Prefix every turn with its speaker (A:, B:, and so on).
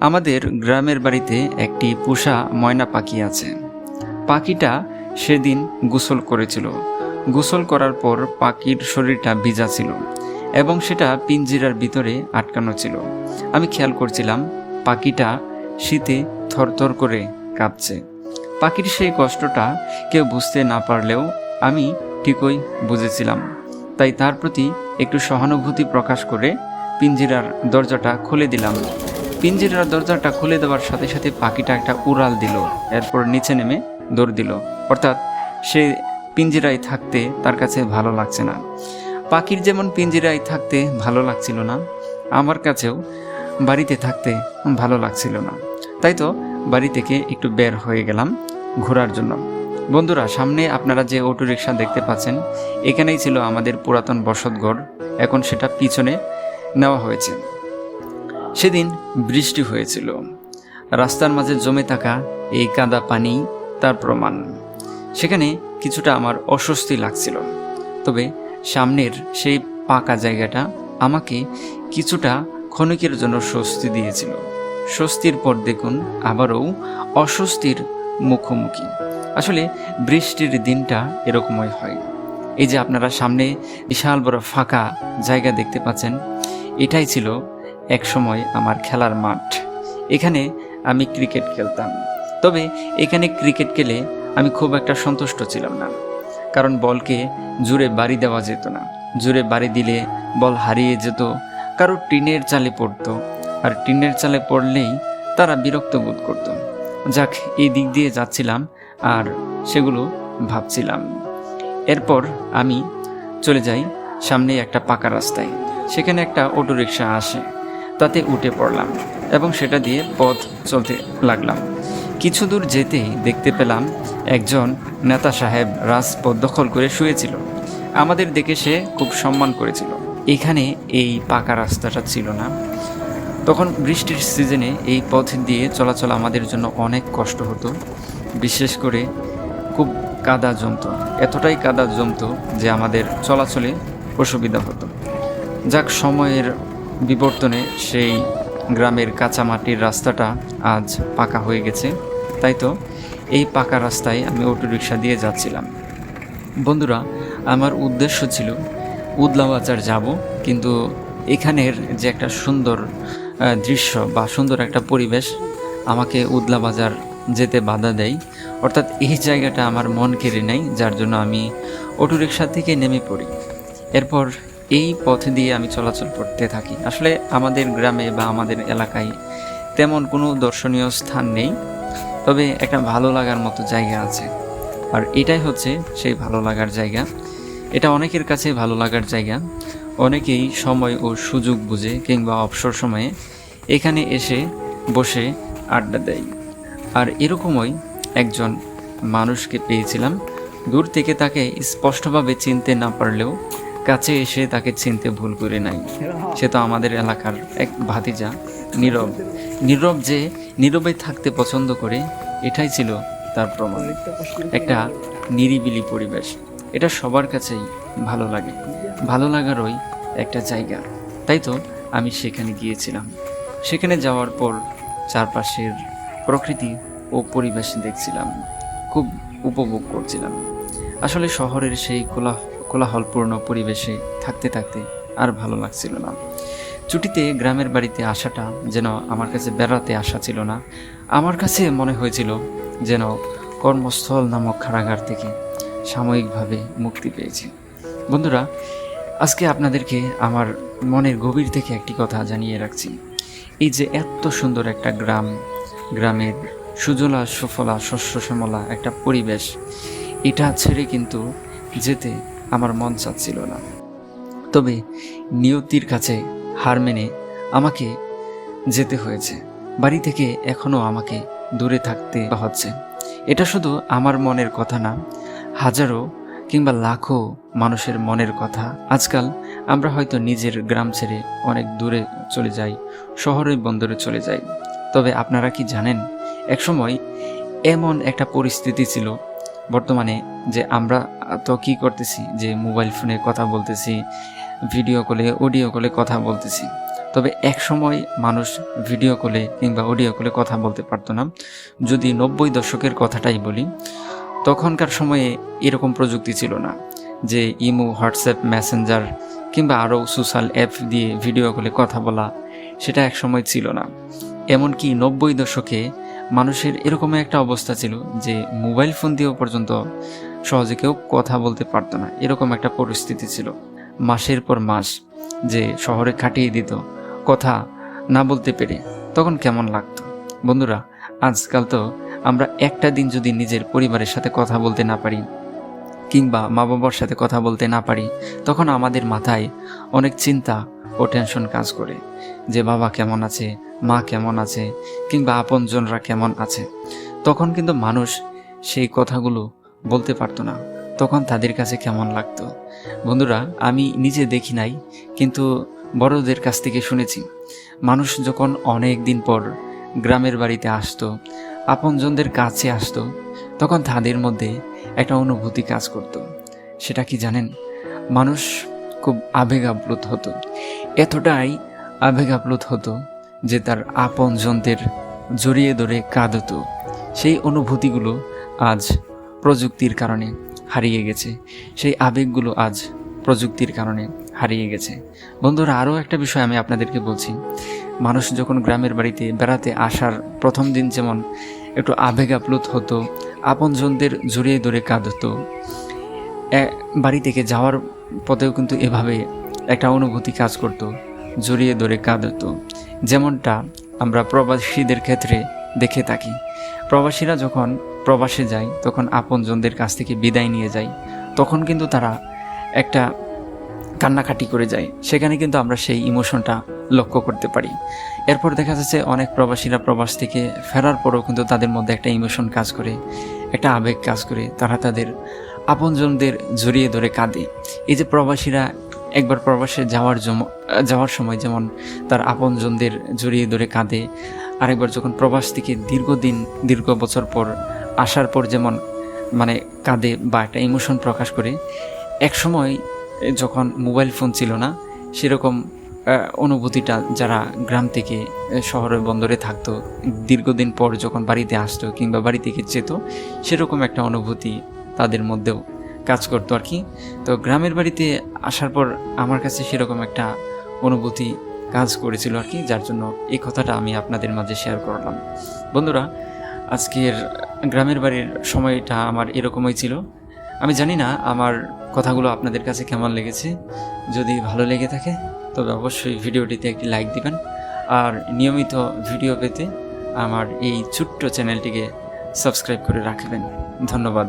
A: আমাদের গ্রামের বাড়িতে একটি পোষা ময়না পাখি আছে। পাখিটা সেদিন গোসল করেছিল। গোসল করার পর পাখির শরীরটা ভিজা ছিল এবং সেটা পিঞ্জিরার ভিতরে আটকানো ছিল। আমি খেয়াল করছিলাম পাখিটা শীতে থরথর করে কাঁপছে। পাখির সেই কষ্টটা কেউ বুঝতে না পারলেও আমি ঠিকই বুঝেছিলাম। তাই তার প্রতি একটু সহানুভূতি প্রকাশ করে পিঞ্জিরার দরজাটা খুলে দিলাম। পিঞ্জিরার দরজাটা খুলে দেওয়ার সাথে সাথে পাখিটা একটা উড়াল দিল, এরপর নিচে নেমে দৌড় দিল। অর্থাৎ সে পিঞ্জিরায় থাকতে তার কাছে ভালো লাগছে না। পাখির যেমন পিঞ্জিরায় থাকতে ভালো লাগছিল না, আমার কাছেও বাড়িতে থাকতে ভালো লাগছিল না। তাই তো বাড়ি থেকে একটু বের হয়ে গেলাম ঘোরার জন্য। বন্ধুরা, সামনে আপনারা যে অটোরিকশা দেখতে পাচ্ছেন, এখানেই ছিল আমাদের পুরাতন বসতঘর। এখন সেটা পিছনে নেওয়া হয়েছে। সেদিন বৃষ্টি হয়েছিল। রাস্তার মাঝে জমে থাকা এই কাদা পানি তার প্রমাণ। সেখানে কিছুটা আমার অস্বস্তি লাগছিল, তবে সামনের সেই পাকা জায়গাটা আমাকে কিছুটা ক্ষণিকের জন্য স্বস্তি দিয়েছিল। স্বস্তির পর দেখুন আবারও অস্বস্তির মুখোমুখি। আসলে বৃষ্টির দিনটা এরকমই হয়। এই যে আপনারা সামনে বিশাল বড় ফাঁকা জায়গা দেখতে পাচ্ছেন, এটাই ছিল এক সময় আমার খেলার মাঠ। এখানে আমি ক্রিকেট খেলতাম। তবে এখানে ক্রিকেট খেলে আমি খুব একটা সন্তুষ্ট ছিলাম না, কারণ বলকে জোরে বাড়ি দেওয়া যেত না। জোরে বাড়ি দিলে বল হারিয়ে যেত, কারো টিনের চালে পড়তো, আর টিনের চালে পড়লেই তারা বিরক্ত বোধ করত। যাক, এই দিক দিয়ে যাচ্ছিলাম আর সেগুলো ভাবছিলাম। এরপর আমি চলে যাই সামনে একটা পাকা রাস্তায়। সেখানে একটা অটোরিকশা আসে, তাতে উঠে পড়লাম এবং সেটা দিয়ে পথ চলতে লাগলাম। কিছু দূর যেতেই দেখতে পেলাম একজন নেতা সাহেব রাজপথ দখল করে শুয়েছিল। আমাদের দেখে সে খুব সম্মান করেছিল। এখানে এই পাকা রাস্তাটা ছিল না। তখন বৃষ্টির সিজনে এই পথ দিয়ে চলাচল আমাদের জন্য অনেক কষ্ট হতো। বিশেষ করে খুব কাদা জমতো, এতটাই কাদা জমতো যে আমাদের চলাচলে অসুবিধা হতো। যাক, সময়ের বিবর্তনে সেই গ্রামের কাঁচা মাটির রাস্তাটা আজ পাকা হয়ে গেছে। তাই তো এই পাকা রাস্তায় আমি অটোরিকশা দিয়ে যাচ্ছিলাম। বন্ধুরা, আমার উদ্দেশ্য ছিল উদলা বাজার যাব, কিন্তু এখানের যে একটা সুন্দর দৃশ্য বা সুন্দর একটা পরিবেশ আমাকে উদলা বাজার যেতে বাধা দেয়। অর্থাৎ এই জায়গাটা আমার মন কেড়ে নেয়, যার জন্য আমি অটোরিকশা থেকে নেমে পড়ি। এরপর এই পথ দিয়ে আমি চলাচল করতে থাকি। আসলে আমাদের গ্রামে বা আমাদের এলাকায় তেমন কোনো দর্শনীয় স্থান নেই, তবে একটা ভালো লাগার মতো জায়গা আছে। আর এটাই হচ্ছে সেই ভালো লাগার জায়গা। এটা অনেকের কাছে ভালো লাগার জায়গা। অনেকেই সময় ও সুযোগ বুঝে কিংবা অবসর সময়ে এখানে এসে বসে আড্ডা দেয়। আর এরকমই একজন মানুষকে পেয়েছিলাম। দূর থেকে তাকে স্পষ্টভাবে চিনতে না পারলেও কাছে এসে তাকে চিনতে ভুল করে নাই। সে তো আমাদের এলাকার এক ভাতিজা নীরব। নীরব যে নীরবে থাকতে পছন্দ করে, এটাই ছিল তার প্রমাণ। একটা নিরিবিলি পরিবেশ, এটা সবার কাছেই ভালো লাগে। ভালো লাগারই একটা জায়গা। তাই তো আমি সেখানে গিয়েছিলাম। সেখানে যাওয়ার পর চারপাশের প্রকৃতি ও পরিবেশ দেখছিলাম, খুব উপভোগ করছিলাম। আসলে শহরের সেই কোলাহলপূর্ণ পরিবেশে থাকতে থাকতে আর ভালো লাগছিল না। ছুটিতে গ্রামের বাড়িতে আসাটা যেন আমার কাছে বেড়াতে আসা ছিল না, আমার কাছে মনে হয়েছিল যেন কর্মস্থল নামক কারাগার থেকে সাময়িকভাবে মুক্তি পেয়েছি। বন্ধুরা, আজকে আপনাদেরকে আমার মনের গভীর থেকে একটি কথা জানিয়ে রাখছি। এই যে এত সুন্দর একটা গ্রামের সুজলা সুফলা শস্য শ্যামলা একটা পরিবেশ, এটা ছেড়ে কিন্তু যেতে আমার মন চাচ্ছিল না। তবে নিয়তির কাছে হার মেনে আমাকে যেতে হয়েছে। বাড়ি থেকে এখনও আমাকে দূরে থাকতে হচ্ছে। এটা শুধু আমার মনের কথা না, হাজারো কিংবা লাখো মানুষের মনের কথা। আজকাল আমরা হয়তো নিজের গ্রাম ছেড়ে অনেক দূরে চলে যাই, শহরের বন্দরে চলে যাই। তবে আপনারা কি জানেন, একসময় এমন একটা পরিস্থিতি ছিল, বর্তমানে যে আমরা তো কি করতেছি, যে মোবাইল ফোনে কথা বলতেছি, ভিডিও কলে অডিও কলে কথা বলতেছি। তবে এক সময় মানুষ ভিডিও কলে কিংবা অডিও কলে কথা বলতে পারতো না। যদি 90 দশকের কথাটাই বলি, তখনকার সময়ে এরকম প্রযুক্তি ছিল না যে ইমো, হোয়াটসঅ্যাপ, মেসেঞ্জার কিংবা আরও সোশ্যাল অ্যাপ দিয়ে ভিডিও কলে কথা বলা, সেটা এক সময় ছিল না। এমনকি 90 দশকে মানুষের এরকম একটা অবস্থা ছিল যে মোবাইল ফোন দিয়েও পর্যন্ত সহজে কেউ কথা বলতে পারতো না, এরকম একটা পরিস্থিতি ছিল। মাসের পর মাস যে শহরে কাটিয়ে দিত কথা না বলতে পেরে, তখন কেমন লাগতো। বন্ধুরা, আজকাল তো আমরা একটা দিন যদি নিজের পরিবারের সাথে কথা বলতে না পারি কিংবা মা বাবার সাথে কথা বলতে না পারি, তখন আমাদের মাথায় অনেক চিন্তা ও টেনশন কাজ করে যে বাবা কেমন আছে, মা কেমন আছে, কিংবা আপনজনরা কেমন আছে। তখন কিন্তু মানুষ সেই কথাগুলো বলতে পারতো না, তখন তাদের কাছে কেমন লাগতো। বন্ধুরা, আমি নিজে দেখি নাই, কিন্তু বড়দের কাছ থেকে শুনেছি, মানুষ যখন অনেক দিন পর গ্রামের বাড়িতে আসতো, আপনজনদের কাছে আসতো, তখন তাদের মধ্যে একটা অনুভূতি কাজ করত। সেটা কি জানেন? মানুষ খুব আবেগ আপ্লুত হতো, এতটাই আবেগ আপ্লুত হতো যে তার আপনজনদের জড়িয়ে ধরে কাঁদতো। সেই অনুভূতিগুলো আজ প্রযুক্তির কারণে হারিয়ে গেছে, সেই আবেগগুলো আজ প্রযুক্তির কারণে হারিয়ে গেছে। বন্ধুরা, আরও একটা বিষয় আমি আপনাদেরকে বলছি, মানুষ যখন গ্রামের বাড়িতে বেড়াতে আসার প্রথম দিন যেমন একটু আবেগ আপ্লুত হতো, আপনজনদের জড়িয়ে ধরে কাঁদতো, বাড়ি থেকে যাওয়ার পথেও কিন্তু এভাবে একটা অনুভূতি কাজ করত, জড়িয়ে ধরে কাঁদতো। যেমনটা আমরা প্রবাসীদের ক্ষেত্রে দেখে থাকি। প্রবাসীরা যখন প্রবাসে যায়, তখন আপনজনদের কাছ থেকে বিদায় নিয়ে যায়, তখন কিন্তু তারা একটা কান্নাকাটি করে যায়। সেখানে কিন্তু আমরা সেই ইমোশনটা লক্ষ্য করতে পারি। এরপর দেখা যাচ্ছে অনেক প্রবাসীরা প্রবাস থেকে ফেরার পরও কিন্তু তাদের মধ্যে একটা ইমোশন কাজ করে, একটা আবেগ কাজ করে, তারা তাদের আপনজনদের জড়িয়ে ধরে কাঁদে। এই যে প্রবাসীরা একবার প্রবাসে যাওয়ার সময় যেমন তার আপনজনদের জড়িয়ে ধরে কাঁদে, আরেকবার যখন প্রবাস থেকে দীর্ঘ বছর পর আসার পর যেমন কাঁদে বা একটা ইমোশন প্রকাশ করে, এক সময় যখন মোবাইল ফোন ছিল না, সেরকম অনুভূতিটা যারা গ্রাম থেকে শহরের বন্দরে থাকতো, দীর্ঘদিন পর যখন বাড়িতে আসতো কিংবা বাড়ি থেকে যেত, সেরকম একটা অনুভূতি তাদের মধ্যেও কাজ করতো আর কি। তো গ্রামের বাড়িতে আসার পর আমার কাছে সেরকম একটা অনুভূতি কাজ করেছিল আর কি, যার জন্য এই কথাটা আমি আপনাদের মাঝে শেয়ার করলাম। বন্ধুরা, আজকের গ্রামের বাড়ির সময়টা আমার এরকমই ছিল। আমি জানি না আমার কথাগুলো আপনাদের কাছে কেমন লেগেছে। যদি ভালো লেগে থাকে তবে অবশ্যই ভিডিওটিতে একটি লাইক দিবেন, আর নিয়মিত ভিডিও পেতে আমার এই ছোট্ট চ্যানেলটিকে সাবস্ক্রাইব করে রাখবেন। ধন্যবাদ।